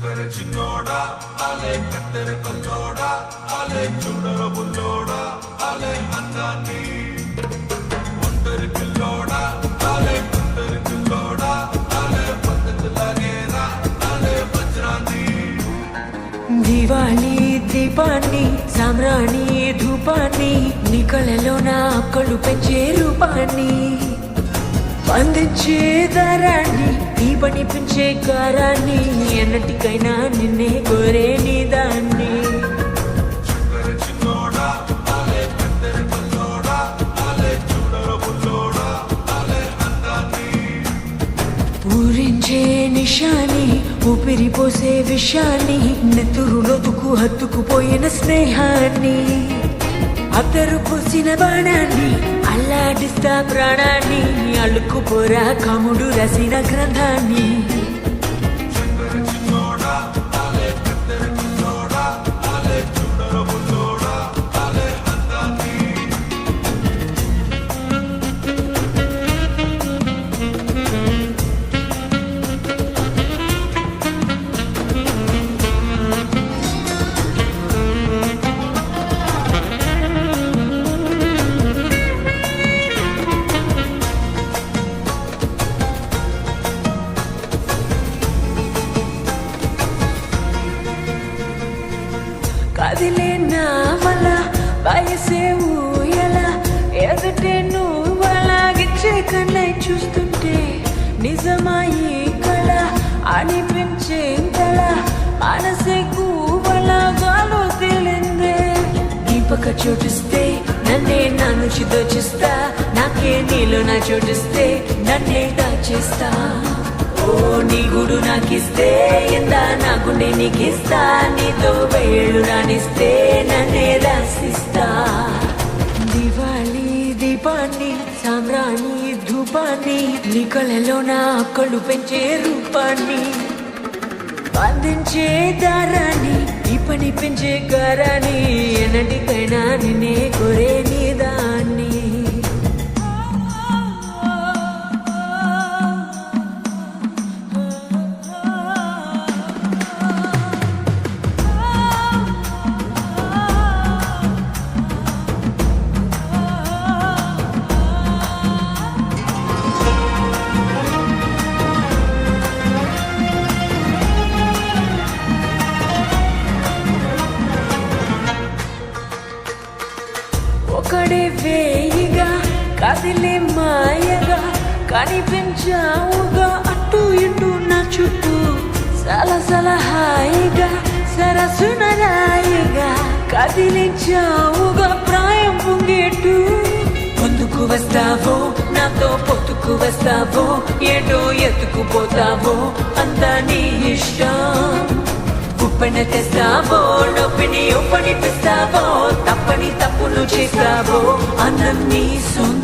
చిన్నోడా అలే కత్తెర కల్లోడా అలే చూడర బుల్లోడా అలే అందాన్ని ఒంటరి పిల్లోడా అలే ఒంటరి పిల్లోడా అలే పద్ధతులాగేరా అలే వజ్రాన్ని దివాళీ దీపాన్ని సామ్రాణి ధూపాన్ని నీ కళలో నా కళ్ళు పెంచే రూపాన్ని అందించే దారాన్ని నీ పనిపించే కారాన్ని ఎన్నటికైనా నిన్నే కోరే నీ దాన్ని ఊరించే నిషాని ఊపిరి పోసే విషాన్ని నెత్తురులోతుకు హత్తుకుపోయిన స్నేహాన్ని అతరు పోసిన బాణాన్ని అల్లాడిస్తా ప్రాణాన్ని అల్లుకుపోరా కాముడు రసిన గ్రంథాన్ని కదిలే నావల వయసే ఊయల ఎదుటే నువ్వలాగిచ్చే కన్నై చూస్తుంటే నిజమాయి కళ అనిపించే కళ మనసే కూవలాగాలో తేలిందే దీపక చోటిస్తే నన్నే నా నుంచి దోచిస్తా నాకే నీలో నా చోటిస్తే నన్నే దాచేస్తా ఓ నీ గుడు నాకిస్తే ఎంత నా గుండె నీకిస్తా నీతో వేళ్ళు రాణిస్తే నన్నే రాసిస్తా దివాళీ దీపాన్ని సామ్రాణి ధూపాన్ని నీ కళలో నా కళ్ళు పెంచే రూపాన్ని అందించే దారాన్ని ఈ పని పెంచే గారాన్ని ఎన్నటికైనా నిన్నే కోరే నీ దాన్ని ఒకడే వేయిగా కదిలే మాయగా కనిపించావుగా అటు ఇటు నా చుట్టూ సలసల హాయిగా సరసున రాయిగా కదిలించావుగా ప్రాయం పొంగేటు ముందుకు వస్తావో నాతో పొత్తుకు వస్తావో ఏటో ఎత్తుకుపోతావో అంతా నీ ఇష్టం ఉప్పని తెస్తావో నొప్పిని ఉప్పని తెస్తావో తప్పని తప్పులు చేస్తావో అన్నం నీ సొంతం